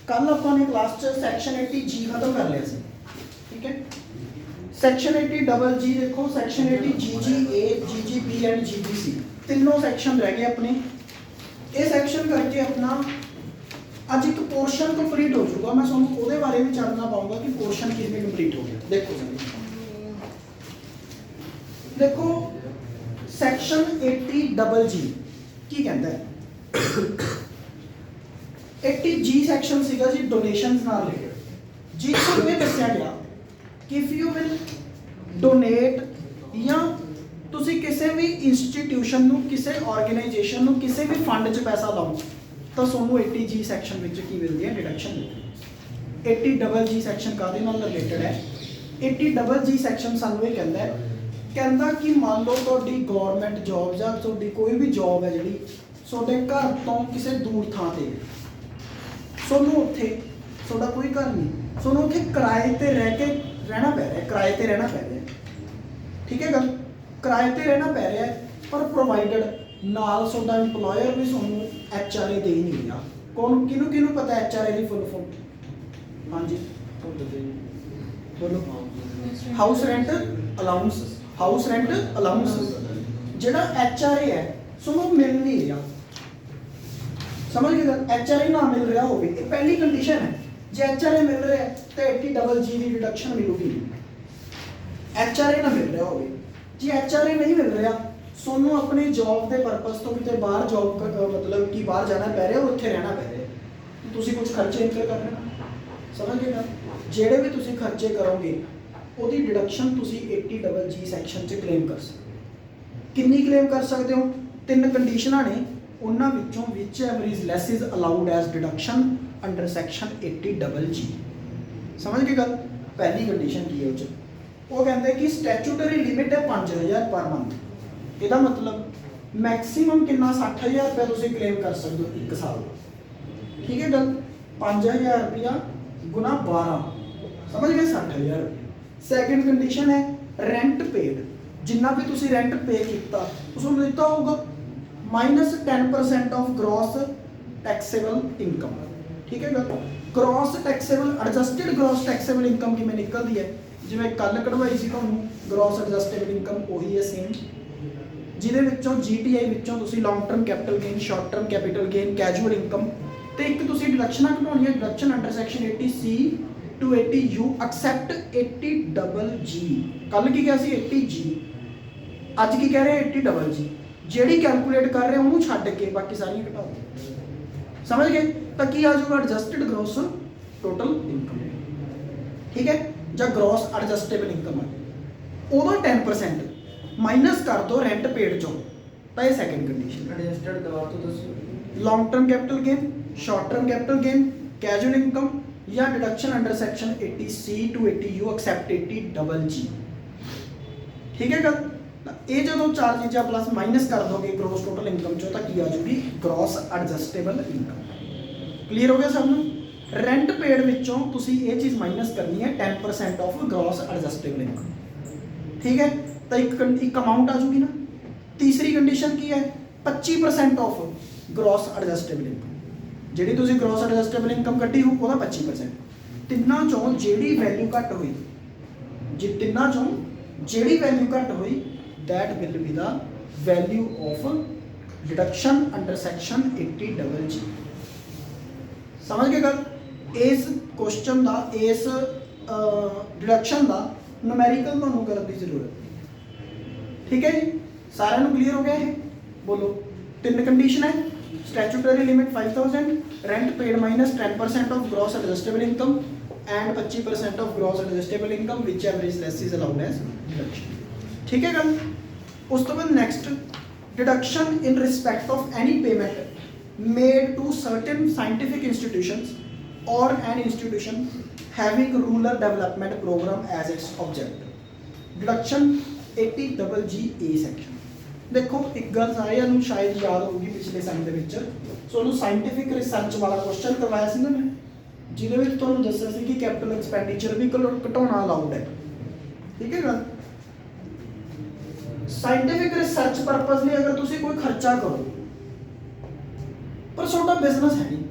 कल अपने क्लास च सैक्शन 80 जी खत्म कर लिया सी, ठीक है। सैक्शन 80 डबल जी देखो, section 80 G G A, G G B and G G C, तीनों सैक्शन रह गए अपने। ये सैक्शन करके अपना अज एक पोर्शन कंप्लीट हो चुका। मैं तुहानूं उहदे बारे में जानना पाऊंगा कि पोर्शन किवें कंप्लीट हो गया। देखो जी, देखो सैक्शन 80 डबल जी की कहता है। 80 जी सैक्शन सीगा जी डोनेशंस नाल रिलेटेड। जी तो ये दस्या गया कि इफ यू विल डोनेट या तुसी किसी भी इंस्टीट्यूशन नूं, किसी ऑर्गेनाइजेशन नूं, किसी भी फंड च पैसा लाओ तो सोनू 80 जी सैक्शन विच की मिलती है, डिडक्शन मिलती है। 80 डबल जी सैक्शन कादे नाल रिलेटेड है? 80 डबल जी सैक्शन सानू ये कहता कि मान लो तुहाडी गौरमेंट जॉब या तुहाडी कोई भी जॉब है जिहड़ी तुहाडे घर तो किसी दूर थां ते, सोनू उत्थे तुहाडा कोई घर नहीं, सोनू उत्थे किराए ते रह के रहना पै रहा है, किराए ते रहना पै रहा है, ठीक है गल, किराए ते रहना पै रहा है, पर प्रोवाइडेड नाल तुहाडा इंपलॉयर भी सोनू HRA दे ही नहीं रहा। कौन किनू किनू पता HRA दी फुल फॉर्म? हाँ जी बोलो। House rent allowance, house rent allowance जिहड़ा HRA है सोनू मिल नहीं रहा। समझ गए गल? HRA ना मिल रहा हो, पहली कंडीशन है। जे HRA मिल रहा है तो 80 डबल जी की डिडक्शन मिलूगी। HRA ना मिल रहा हो, जी HRA नहीं मिल रहा, सोनू अपने जॉब के परपस तो कितने बाहर जॉब मतलब कि बाहर जाना पै रहा, उत्थे रहना पै रहा, तुसी कुछ खर्चे इनकर कर रहे हो। समझ गए ना? जेड़े भी तुसी खर्चे करोगे ਉਹਦੀ डिडक्शन तुसी 80 डबल जी सैक्शन च क्लेम कर सकते। कितनी क्लेम कर सकते हो? तीन कंडीशनां ने, उन्हां विचों whichever is less is allowed as deduction under section 80 double G. समझ गए गल? पहली कंडीशन की है उस वो कहते हैं कि स्टैचूटरी लिमिट है 5000 पर मंथ। ਇਹਦਾ मतलब मैक्सीमम कितना 60000 रुपया तुसी क्लेम कर सकते हो एक साल का, ठीक है गल? 5000 रुपया गुना 12, समझ गए? 60000 रुपया। सैकेंड कंडीशन है रेंट पेड, जिन्ना भी तुसी रेंट पे किया उसको दिता होगा -10% ऑफ ग्रॉस टैक्सेबल इनकम, ठीक है गल? Gross taxable adjusted gross taxable income किमें निकलती है? जिवें कल कढ़वाई सी तुहानूं ग्रॉस एडजस्टेबल इनकम वही है सेम, जिहदे विचों GTI विचों तुसी long term capital gain, short term capital gain, casual income ते एक तुसी डिडक्शनां कढाउणी है, deduction under section 80C to 80U except 80 double G. कल की क्या सी 80G, अज की कह रहे हैं 80 डबल जी। जेड़ी कैलकुलेट कर रहे हैं उन्होंने छड्ड के बाकी सारियां घटाओ। समझ गए? तो की आ जाऊगा एडजस्टेड ग्रॉस टोटल इनकम, ठीक है, या ग्रॉस एडजस्टेबल इनकम है उदो 10% माइनस कर दो रेंट पेड चो, तो ये सैकेंड कंडीशन। एडजस्टेड दवा तो दसो। Long term capital gain, short term capital gain, casual income या deduction under section 80C to 80U except 80 double G, ठीक है गल? ये जो चार चीज़ा प्लस माइनस कर दोगे ग्रॉस टोटल इनकम चो, तो की आ जाएगी ग्रॉस एडजस्टेबल इनकम। क्लीयर हो गया सबनूं? रेंट पेड विचों तुसी ये चीज़ माइनस करनी है 10% ऑफ ग्रॉस एडजस्टेबल इनकम, ठीक है? तो एक अमाउंट आ जाएगी ना। तीसरी कंडीशन की है 25% ऑफ ग्रॉस एडजस्टेबल इनकम, जी तुसी ग्रॉस एडजस्टेबल इनकम कट्टी हो वह 25%। तिना चों जी वैल्यू घट हुई, जी तिना चों जी वैल्यू घट हुई that will be the value of deduction under section 80 double G. समझ गए गल? इस क्वेश्चन का, इस डिडक्शन का न्यूमेरिकल तुहानूं करने की जरूरत है, ठीक है जी? सारिਆਂ ਨੂੰ क्लीयर हो गया है? बोलो। तीन कंडीशन है, statutory limit 5000, rent paid minus 10% of gross adjustable income and 25% of gross adjustable income which ever less is allowed as deduction, ठीक है गल? उस तो बाद next deduction in respect of any payment made to certain scientific institutions और an institution having rural development programme as its object. Deduction 80 double G A section. देखो एक गल सारिਆਂ ਨੂੰ शायद याद होगी पिछले सम ਦੇ ਵਿੱਚ ਤੁਹਾਨੂੰ साइंटिफिक रिसर्च वाला क्वेश्चन करवाया ਸੀ ਨਾ मैं, ਜਿਹਦੇ ਵਿੱਚ ਤੁਹਾਨੂੰ ਦੱਸਿਆ ਸੀ ਕਿ कैपिटल एक्सपेंडिचर भी ਘਟਾਉਣਾ अलाउड है, ठीक है गल? साइंटिफिक रिसर्च परपस ਲਈ अगर ਤੁਸੀਂ कोई खर्चा करो पर ਤੁਹਾਡਾ बिजनेस है नहीं,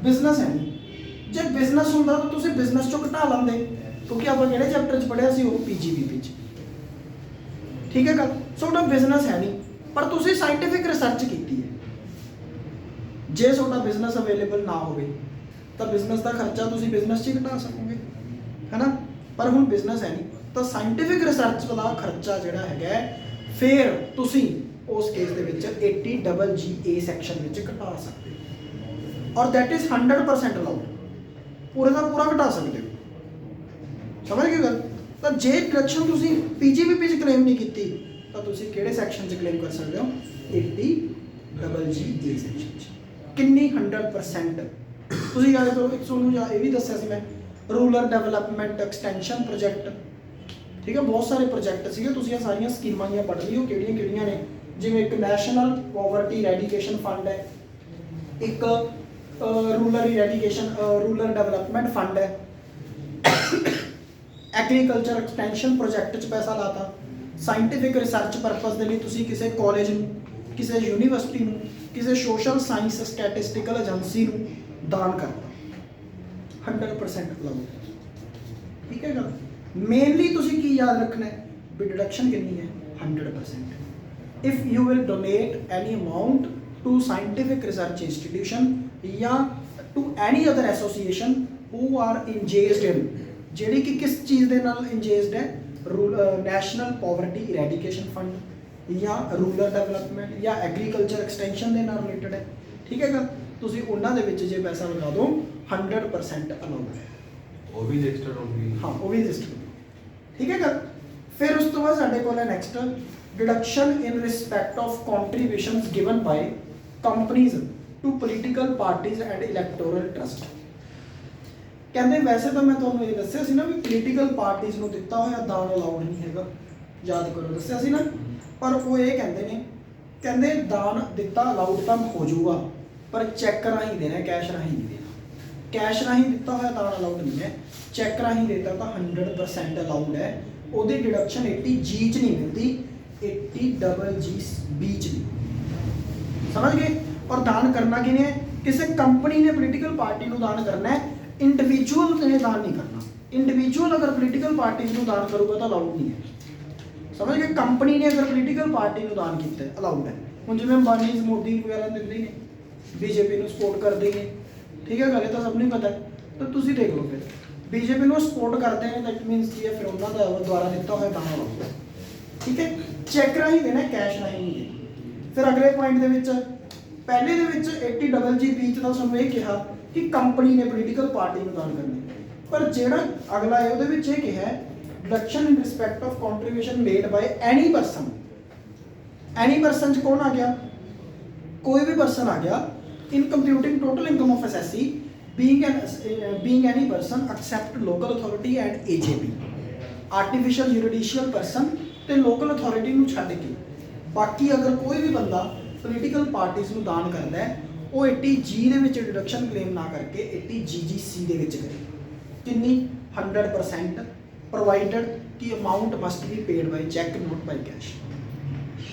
ਬਿਜ਼ਨਸ ਹੈ ਨਹੀਂ। ਜੇ ਬਿਜ਼ਨਸ ਹੁੰਦਾ ਤਾਂ ਤੁਸੀਂ ਬਿਜ਼ਨਸ ਚੋਂ ਘਟਾ ਲੈਂਦੇ, ਕਿਉਂਕਿ ਆਪਾਂ ਕਿਹੜੇ ਚੈਪਟਰ 'ਚ ਪੜ੍ਹਿਆ ਸੀ ਉਹ PGBP 'ਚ। ਠੀਕ ਹੈ ਗੱਲ। ਸੋ ਤੁਹਾਡਾ ਬਿਜ਼ਨਸ ਹੈ ਨਹੀਂ, ਪਰ ਤੁਸੀਂ ਸਾਇੰਟੀਫਿਕ ਰਿਸਰਚ ਕੀਤੀ ਹੈ। ਜੇ ਤੁਹਾਡਾ ਬਿਜ਼ਨਸ ਅਵੇਲੇਬਲ ਨਾ ਹੋਵੇ ਤਾਂ ਬਿਜ਼ਨਸ ਦਾ ਖਰਚਾ ਤੁਸੀਂ ਬਿਜ਼ਨਸ 'ਚ ਹੀ ਘਟਾ ਸਕੋਗੇ, ਹੈ ਨਾ। ਪਰ ਹੁਣ ਬਿਜ਼ਨਸ ਹੈ ਨਹੀਂ ਤਾਂ ਸਾਇੰਟੀਫਿਕ ਰਿਸਰਚ ਦਾ ਖਰਚਾ ਜਿਹੜਾ ਹੈਗਾ ਫਿਰ ਤੁਸੀਂ ਉਸ ਕੇਸ ਦੇ ਵਿੱਚ 80GGA ਸੈਕਸ਼ਨ ਵਿੱਚ ਘਟਾ ਸਕਦੇ ਹੋ, ਔਰ ਦੈਟ ਇਜ਼ 100% ਅਲਾਉਡ। ਪੂਰੇ ਦਾ ਪੂਰਾ ਘਟਾ ਸਕਦੇ ਹੋ, ਸਮਝ ਗਏ ਗੱਲ। ਤਾਂ ਜੇ ਡਿਡਕਸ਼ਨ ਤੁਸੀਂ PGBP 'ਚ ਕਲੇਮ ਨਹੀਂ ਕੀਤੀ ਤਾਂ ਤੁਸੀਂ ਕਿਹੜੇ ਸੈਕਸ਼ਨ 'ਚ ਕਲੇਮ ਕਰ ਸਕਦੇ ਹੋ? 80GGA ਸੈਕਸ਼ਨ 'ਚ। ਕਿੰਨੀ 100%? ਤੁਸੀਂ ਯਾਦ ਕਰੋ, ਇੱਕ ਤੁਹਾਨੂੰ ਇਹ ਵੀ ਦੱਸਿਆ ਸੀ ਮੈਂ, ਰੂਰਲ ਡਿਵੈਲਪਮੈਂਟ ਐਕਸਟੈਂਸ਼ਨ ਪ੍ਰੋਜੈਕਟ। ਠੀਕ ਹੈ, ਬਹੁਤ ਸਾਰੇ ਪ੍ਰੋਜੈਕਟ ਸੀਗੇ, ਤੁਸੀਂ ਇਹ ਸਾਰੀਆਂ ਸਕੀਮਾਂ ਦੀਆਂ ਪੜ੍ਹ ਲਿਓ ਕਿਹੜੀਆਂ ਕਿਹੜੀਆਂ ਨੇ। ਜਿਵੇਂ ਇੱਕ ਨੈਸ਼ਨਲ ਪੋਵਰਟੀ ਰੈਡੀਕੇਸ਼ਨ ਫੰਡ ਹੈ, ਇੱਕ ਰੂਰਲ ਡਿਵੈਲਪਮੈਂਟ ਫੰਡ ਹੈ, ਐਗਰੀਕਲਚਰ ਐਕਸਟੈਂਸ਼ਨ ਪ੍ਰੋਜੈਕਟ 'ਚ ਪੈਸਾ ਲਾਤਾ, ਸਾਇੰਟੀਫਿਕ ਰਿਸਰਚ ਪਰਪਸ ਦੇ ਲਈ ਤੁਸੀਂ ਕਿਸੇ ਕਾਲਜ ਨੂੰ, ਕਿਸੇ ਯੂਨੀਵਰਸਿਟੀ ਨੂੰ, ਕਿਸੇ ਸੋਸ਼ਲ ਸਾਇੰਸ ਸਟੈਟਿਸਟੀਕਲ ਏਜੰਸੀ ਨੂੰ ਦਾਨ ਕਰਤਾ, 100% ਅਲਾਉਡ। ਠੀਕ ਹੈ ਗੱਲ। ਮੇਨਲੀ ਤੁਸੀਂ ਕੀ ਯਾਦ ਰੱਖਣਾ ਹੈ ਵੀ ਡਿਡਕਸ਼ਨ ਕਿੰਨੀ ਹੈ? 100%। If you will donate any amount to scientific research institution ਜਾਂ to any other association who are engaged in, ਜਿਹੜੀ ਕਿ ਕਿਸ ਚੀਜ਼ ਦੇ ਨਾਲ ਇੰਜੇਜਡ ਹੈ? ਨੈਸ਼ਨਲ ਪੋਵਰਟੀ ਇਰੈਡੀਕੇਸ਼ਨ ਫੰਡ ਜਾਂ ਰੂਰਲ ਡਿਵੈਲਪਮੈਂਟ ਜਾਂ ਐਗਰੀਕਲਚਰ ਐਕਸਟੈਂਸ਼ਨ ਦੇ ਨਾਲ ਰਿਲੇਟਡ ਹੈ। ਠੀਕ ਹੈ ਗੱਲ। ਤੁਸੀਂ ਉਹਨਾਂ ਦੇ ਵਿੱਚ ਜੇ ਪੈਸਾ ਲਗਾ ਦਿਓ 100% ਅਲਾਉਡ ਹੈ। ਉਹ ਵੀ ਰਜਿਸਟਰਡ ਹੋਊਗੀ। ਹਾਂ, ਉਹ ਵੀ ਰਜਿਸਟਰਡ। ਠੀਕ ਹੈ ਗੱਲ। ਫਿਰ ਉਸ ਤੋਂ ਬਾਅਦ ਸਾਡੇ ਕੋਲ ਹੈ next, deduction in respect of contributions given by companies to political parties and electoral trust. ਕਹਿੰਦੇ ਵੈਸੇ ਤਾਂ ਮੈਂ ਤੁਹਾਨੂੰ ਇਹ ਦੱਸਿਆ ਸੀ ਨਾ ਵੀ ਪੋਲੀਟੀਕਲ ਪਾਰਟੀਜ਼ ਨੂੰ ਦਿੱਤਾ ਹੋਇਆ ਦਾਨ ਅਲਾਉਡ ਨਹੀਂ ਹੈਗਾ, ਯਾਦ ਕਰੋ ਦੱਸਿਆ ਸੀ ਨਾ। ਪਰ ਉਹ ਇਹ ਕਹਿੰਦੇ ਨੇ, ਕਹਿੰਦੇ ਦਾਨ ਦਿੱਤਾ ਅਲਾਉਡ ਤਾਂ ਹੋ ਜਾਊਗਾ, ਪਰ ਚੈੱਕ ਰਾਹੀਂ ਦੇਣਾ, ਕੈਸ਼ ਰਾਹੀਂ ਨਹੀਂ ਦੇਣਾ। ਕੈਸ਼ ਰਾਹੀਂ ਦਿੱਤਾ ਹੋਇਆ ਦਾਨ ਅਲਾਉਡ ਨਹੀਂ ਹੈ, ਚੈੱਕ ਰਾਹੀਂ ਦੇਤਾ ਤਾਂ 100% ਅਲਾਉਡ ਹੈ। ਉਹਦੀ ਡਿਡਕਸ਼ਨ 80G 'ਚ ਨਹੀਂ ਮਿਲਦੀ, 80GGB 'ਚ ਮਿਲਦੀ। ਸਮਝ ਗਏ। ਔਰ ਦਾਨ ਕਰਨਾ ਕਿਹਨੇ ਹੈ? ਕਿਸੇ ਕੰਪਨੀ ਨੇ ਪੋਲੀਟੀਕਲ ਪਾਰਟੀ ਨੂੰ ਦਾਨ ਕਰਨਾ ਹੈ, ਇੰਡੀਵਿਜੂਅਲ ਨੇ ਦਾਨ ਨਹੀਂ ਕਰਨਾ। ਇੰਡੀਵਿਜੂਅਲ ਅਗਰ ਪੋਲੀਟੀਕਲ ਪਾਰਟੀ ਨੂੰ ਦਾਨ ਕਰੂਗਾ ਤਾਂ ਅਲਾਉਡ ਨਹੀਂ ਹੈ। ਸਮਝ ਗਏ। ਕੰਪਨੀ ਨੇ ਅਗਰ ਪੋਲੀਟੀਕਲ ਪਾਰਟੀ ਨੂੰ ਦਾਨ ਕੀਤਾ ਅਲਾਉਡ ਹੈ। ਹੁਣ ਜਿਵੇਂ ਅੰਬਾਨੀ, ਮੋਦੀ ਵਗੈਰਾ ਦਿੰਦੇ ਨੇ, BJP ਨੂੰ ਸਪੋਰਟ ਕਰਦੇ ਨੇ। ਠੀਕ ਹੈ ਗੱਲ, ਇਹ ਤਾਂ ਸਭ ਨੂੰ ਪਤਾ ਹੈ। ਤਾਂ ਤੁਸੀਂ ਦੇਖ ਲਓ ਫਿਰ BJP ਨੂੰ ਸਪੋਰਟ ਕਰਦੇ ਨੇ, ਦੈਟ ਮੀਨਸ ਕੀ ਹੈ? ਫਿਰ ਉਹਨਾਂ ਦਾ ਦੁਆਰਾ ਦਿੱਤਾ ਹੋਇਆ ਦਾਨ ਅਲਾਉਡ ਹੈ। ਠੀਕ ਹੈ, ਚੈੱਕ ਰਾਹੀਂ ਦੇਣਾ, ਕੈਸ਼ ਰਾਹੀਂ ਨਹੀਂ ਦੇਣਾ। ਫਿਰ ਅਗਲੇ ਪੁਆਇੰਟ ਦੇ ਵਿੱਚ, ਪਹਿਲੇ ਦੇ ਵਿੱਚ 80GGB 'ਚ ਤਾਂ ਤੁਹਾਨੂੰ ਇਹ ਕਿਹਾ ਕਿ ਕੰਪਨੀ ਨੇ ਪੋਲੀਟੀਕਲ ਪਾਰਟੀ ਨੂੰ ਦਾਨ ਕਰਨਾ, ਪਰ ਜਿਹੜਾ ਅਗਲਾ ਹੈ ਉਹਦੇ ਵਿੱਚ ਇਹ ਕਿਹਾ deduction in respect of contribution made by any person. Any person 'ਚ ਕੌਣ ਆ ਗਿਆ? ਕੋਈ ਵੀ ਪਰਸਨ ਆ ਗਿਆ। In computing total income of assessee being any person except local authority and AJP, artificial judicial person ਤੇ local authority ਨੂੰ ਛੱਡ ਕੇ ਬਾਕੀ ਅਗਰ ਕੋਈ ਵੀ ਬੰਦਾ ਪੋਲੀਟੀਕਲ ਪਾਰਟੀਜ਼ ਨੂੰ ਦਾਨ ਕਰਦਾ ਹੈ, ਉਹ 80G ਦੇ ਵਿੱਚ ਡਿਡਕਸ਼ਨ ਕਲੇਮ ਨਾ ਕਰਕੇ 80GGC ਦੇ ਵਿੱਚ ਕਰੇ। ਕਿੰਨੀ? 100%, ਪ੍ਰੋਵਾਈਡਡ ਕਿ amount must be paid by cheque not by cash.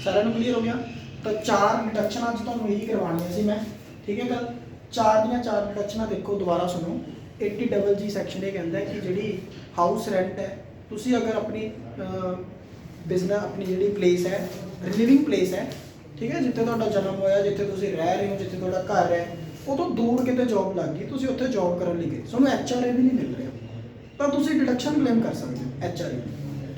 ਸਾਰਿਆਂ ਨੂੰ ਕਲੀਅਰ ਹੋ ਗਿਆ। ਤਾਂ 4 ਡਿਡਕਸ਼ਨਾਂ ਅੱਜ ਤੁਹਾਨੂੰ ਇਹੀ ਕਰਵਾਉਣੀਆਂ ਸੀ ਮੈਂ। ਠੀਕ ਹੈ ਗੱਲ। 4 ਦੀਆਂ 4 ਡਿਡਕਸ਼ਨਾਂ ਦੇਖੋ, ਦੁਬਾਰਾ ਸੁਣੋ। 80GG ਸੈਕਸ਼ਨ ਇਹ ਕਹਿੰਦਾ ਕਿ ਜਿਹੜੀ ਹਾਊਸ ਰੈਂਟ ਹੈ, ਤੁਸੀਂ ਅਗਰ ਆਪਣੀ ਬਿਜ਼ਨਸ, ਆਪਣੀ ਜਿਹੜੀ ਪਲੇਸ ਹੈ, ਲਿਵਿੰਗ ਪਲੇਸ ਹੈ, ਠੀਕ ਹੈ, ਜਿੱਥੇ ਤੁਹਾਡਾ ਜਨਮ ਹੋਇਆ, ਜਿੱਥੇ ਤੁਸੀਂ ਰਹਿ ਰਹੇ ਹੋ, ਜਿੱਥੇ ਤੁਹਾਡਾ ਘਰ ਹੈ, ਉਹ ਤੋਂ ਦੂਰ ਕਿਤੇ ਜੌਬ ਲੱਗ ਗਈ, ਤੁਸੀਂ ਉੱਥੇ ਜੌਬ ਕਰਨ ਲਈ ਗਏ, ਤੁਹਾਨੂੰ HRA ਵੀ ਨਹੀਂ ਮਿਲ ਰਿਹਾ, ਤਾਂ ਤੁਸੀਂ ਡਿਡਕਸ਼ਨ ਕਲੇਮ ਕਰ ਸਕਦੇ ਹੋ HRA।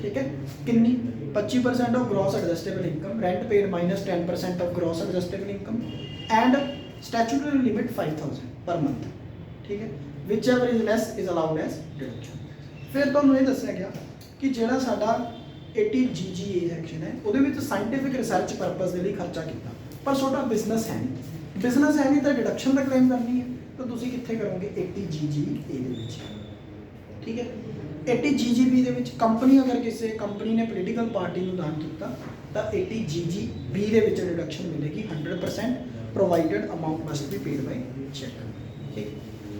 ਠੀਕ ਹੈ, ਕਿੰਨੀ? 25% of gross adjustable income, rent paid minus 10% of gross adjustable income and statutory limit 5000 per month। ठीक है, whichever is less is allowed as deduction। फिर ਤੁਹਾਨੂੰ ਇਹ ਦੱਸਿਆ ਗਿਆ ਕਿ ਜਿਹੜਾ ਸਾਡਾ 80GGA ਸੈਕਸ਼ਨ ਹੈ ਉਹਦੇ ਵਿੱਚ ਸਾਇੰਟੀਫਿਕ ਰਿਸਰਚ ਪਰਪਸ ਦੇ ਲਈ ਖਰਚਾ ਕੀਤਾ, ਪਰ ਤੁਹਾਡਾ ਬਿਜ਼ਨਸ ਹੈ ਨਹੀਂ। ਬਿਜ਼ਨਸ ਹੈ ਨਹੀਂ ਤਾਂ ਡਿਡਕਸ਼ਨ ਦਾ ਕਲੇਮ ਕਰਨੀ ਹੈ, ਤਾਂ ਤੁਸੀਂ ਕਿੱਥੇ ਕਰੋਗੇ? 80GGA ਦੇ ਵਿੱਚ। ਠੀਕ ਹੈ, 80GGB ਦੇ ਵਿੱਚ ਕੰਪਨੀ, ਅਗਰ ਕਿਸੇ ਕੰਪਨੀ ਨੇ ਪੋਲੀਟੀਕਲ ਪਾਰਟੀ ਨੂੰ ਦਾਨ ਕੀਤਾ ਤਾਂ 80GGB ਦੇ ਵਿੱਚ ਡਿਡਕਸ਼ਨ ਮਿਲੇਗੀ 100%, provided amount must be paid by check। ਠੀਕ।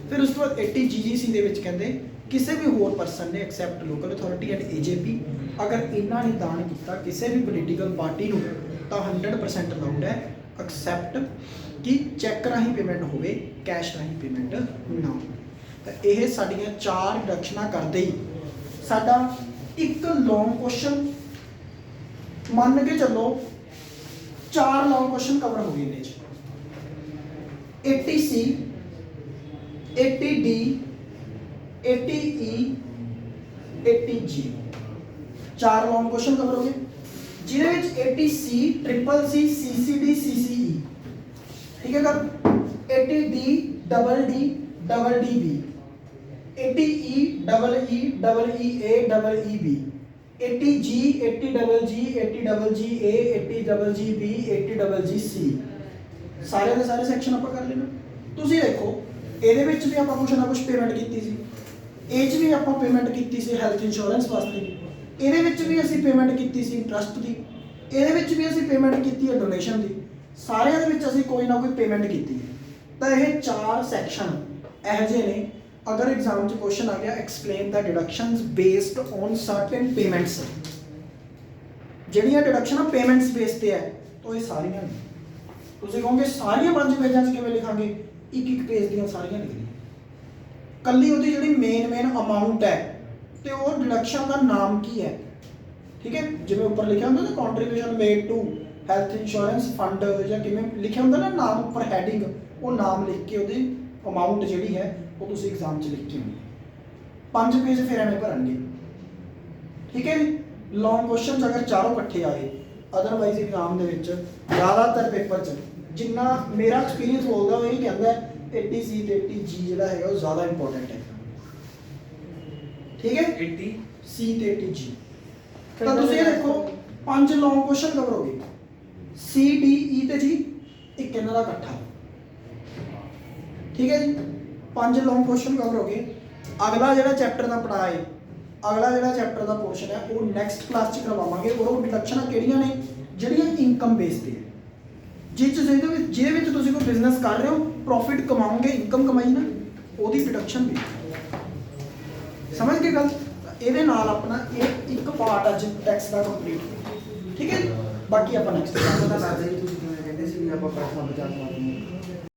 ਫਿਰ ਉਸ ਤੋਂ ਬਾਅਦ 80GGC ਦੇ ਵਿੱਚ ਕਹਿੰਦੇ ਕਿਸੇ ਵੀ ਹੋਰ ਪਰਸਨ ਨੇ accept local authority and AJP, ਅਗਰ ਇਹਨਾਂ ਨੇ ਦਾਨ ਕੀਤਾ ਕਿਸੇ ਵੀ ਪੋਲੀਟੀਕਲ ਪਾਰਟੀ ਨੂੰ ਤਾਂ 100% ਅਲਾਉਡ ਹੈ। ਐਕਸੈਪਟ ਕਿ ਚੈੱਕ ਰਾਹੀਂ ਪੇਮੈਂਟ ਹੋਵੇ, ਕੈਸ਼ ਰਾਹੀਂ ਪੇਮੈਂਟ ਨਾ ਹੋਵੇ। ਤਾਂ ਇਹ ਸਾਡੀਆਂ 4 ਡਿਡਕਸ਼ਨਾਂ ਕਰਦੇ ਹੀ ਸਾਡਾ ਇੱਕ ਲੌਂਗ ਕੁਐਸਚਨ ਮੰਨ ਕੇ ਚੱਲੋ 4 ਲੌਂਗ ਕੁਐਸਚਨ ਕਵਰ ਹੋ ਗਏ ਇਹਦੇ 'ਚ। 80C 80D 80E 80G 4 ਲੌਂਗ ਕੁਐਸਚਨ ਕਵਰ ਹੋ ਗਏ, ਜਿਹਦੇ ਵਿੱਚ 80C triple C CCD CCE, ਠੀਕ ਹੈ ਗੱਲ। 80D double D double DB 80E double E double EA double EB 80G 80 double G 80 double GA 80 double GB 80 double GC। ਸਾਰੇ ਦੇ ਸਾਰੇ ਸੈਕਸ਼ਨ ਆਪਾਂ ਕਰ ਲੈਣਾ। ਤੁਸੀਂ ਦੇਖੋ ਇਹਦੇ ਵਿੱਚ ਵੀ ਆਪਾਂ ਕੁਛ ਨਾ ਕੁਛ ਪੇਮੈਂਟ ਕੀਤੀ ਸੀ, ਇਹ 'ਚ ਵੀ ਆਪਾਂ ਪੇਮੈਂਟ ਕੀਤੀ ਸੀ ਹੈਲਥ ਇੰਸ਼ੋਰੈਂਸ ਵਾਸਤੇ, ਇਹਦੇ ਵਿੱਚ ਵੀ ਅਸੀਂ ਪੇਮੈਂਟ ਕੀਤੀ ਸੀ ਇੰਟਰਸਟ ਦੀ, ਇਹਦੇ ਵਿੱਚ ਵੀ ਅਸੀਂ ਪੇਮੈਂਟ ਕੀਤੀ ਹੈ ਡੋਨੇਸ਼ਨ ਦੀ, ਸਾਰਿਆਂ ਦੇ ਵਿੱਚ ਅਸੀਂ ਕੋਈ ਨਾ ਕੋਈ ਪੇਮੈਂਟ ਕੀਤੀ ਹੈ। ਤਾਂ ਇਹ 4 ਸੈਕਸ਼ਨ ਇਹੋ ਜਿਹੇ ਨੇ, ਅਗਰ ਐਗਜ਼ਾਮ 'ਚ ਕੁਐਸਚਨ ਆ ਗਿਆ ਐਕਸਪਲੇਨ ਦਾ deductions based on certain payments, ਜਿਹੜੀਆਂ ਡਿਡਕਸ਼ਨਾਂ ਪੇਮੈਂਟਸ ਬੇਸ ਤੇ ਹੈ, ਤਾਂ ਇਹ ਸਾਰੀਆਂ ਨੇ। ਤੁਸੀਂ ਕਹੋਗੇ ਸਾਰੀਆਂ 5 ਪੇਜਾਂ 'ਚ ਕਿਵੇਂ ਲਿਖਾਂਗੇ? ਇੱਕ ਪੇਜ ਦੀਆਂ ਸਾਰੀਆਂ ਲਿਖਣੀਆਂ, ਕੱਲੀ ਉਹਦੀ ਜਿਹੜੀ ਮੇਨ ਅਮਾਉਂਟ ਹੈ ਤੇ ਉਹ ਡਿਡਕਸ਼ਨ ਦਾ ਨਾਮ ਕੀ ਹੈ, ਠੀਕ ਹੈ। ਜਿਵੇਂ ਉੱਪਰ ਲਿਖਿਆ ਹੁੰਦਾ ਨਾ contribution made to health insurance fund, ਜਾਂ ਕਿਵੇਂ ਲਿਖਿਆ ਹੁੰਦਾ ਨਾ ਨਾਮ ਉੱਪਰ ਹੈਡਿੰਗ, ਉਹ ਨਾਮ ਲਿਖ ਕੇ ਉਹਦੀ ਅਮਾਉਂਟ ਜਿਹੜੀ ਹੈ ਉਹ ਤੁਸੀਂ ਐਗਜ਼ਾਮ 'ਚ ਲਿਖ ਕੇ ਆਉਣੀ ਹੈ। 5 ਪੇਜ ਫਿਰ ਐਵੇਂ ਭਰਨਗੇ, ਠੀਕ ਹੈ ਜੀ। ਲੌਂਗ ਕੁਐਸਚਨਸ ਅਗਰ ਚਾਰੋਂ ਇਕੱਠੇ ਆ ਗਏ, ਅਦਰਵਾਈਜ਼ ਐਗਜ਼ਾਮ ਦੇ ਵਿੱਚ ਜ਼ਿਆਦਾਤਰ ਪੇਪਰ 'ਚ ਜਿੰਨਾ ਮੇਰਾ ਐਕਸਪੀਰੀਅੰਸ ਬੋਲਦਾ ਉਹ ਇਹ ਕਹਿੰਦਾ 80C ਤੇ 80G ਜਿਹੜਾ ਹੈਗਾ ਉਹ ਜ਼ਿਆਦਾ ਇੰਪੋਰਟੈਂਟ ਹੈ, ਠੀਕ ਹੈ। 80C ਤੇ 80G। ਤਾਂ ਤੁਸੀਂ ਇਹ ਦੇਖੋ 5 ਲੌਂਗ ਕੁਐਸਚਨ ਕਵਰ ਹੋ ਗਏ, C D E ਤੇ G ਇੱਕ ਇਹਨਾਂ ਦਾ ਇਕੱਠਾ, ਠੀਕ ਹੈ ਜੀ। 5 ਲੌਂਗ ਕੁਐਸਚਨ ਕਵਰ ਹੋ ਗਏ। ਅਗਲਾ ਜਿਹੜਾ ਚੈਪਟਰ ਦਾ ਪੜ੍ਹਾਇਆ ਹੈ, ਅਗਲਾ ਜਿਹੜਾ ਚੈਪਟਰ ਦਾ ਪੋਰਸ਼ਨ ਹੈ ਉਹ ਨੈਕਸਟ ਕਲਾਸ 'ਚ ਕਰਵਾਵਾਂਗੇ। ਉਹ ਡਿਡਕਸ਼ਨਾਂ ਕਿਹੜੀਆਂ ਨੇ? ਜਿਹੜੀਆਂ ਇਨਕਮ ਬੇਸ ਤੇ ਹੈ, ਜਿਹਦੇ ਵਿੱਚ ਤੁਸੀਂ ਕੋਈ ਬਿਜ਼ਨਸ ਕਰ ਰਹੇ ਹੋ, ਪ੍ਰੋਫਿਟ ਕਮਾਓਗੇ, ਇਨਕਮ ਕਮਾਈ ਨਾ, ਉਹਦੀ ਡਿਡਕਸ਼ਨ ਵੀ। ਸਮਝ ਗਏ ਗੱਲ? ਇਹਦੇ ਨਾਲ ਆਪਣਾ ਇਹ ਇੱਕ ਪਾਰਟ ਅੱਜ ਟੈਕਸ ਦਾ ਕੰਪਲੀਟ, ਠੀਕ ਹੈ। ਬਾਕੀ ਆਪਾਂ ਨੈਕਸਟ ਕਲਾਸ ਦਾ ਦੱਸ ਦਿੰਦੇ। ਤੁਸੀਂ ਕਿਵੇਂ ਕਹਿੰਦੇ ਸੀ ਵੀ ਆਪਾਂ ਪੈਸਾ ਬਚਾ ਸਕਦੇ ਹਾਂ।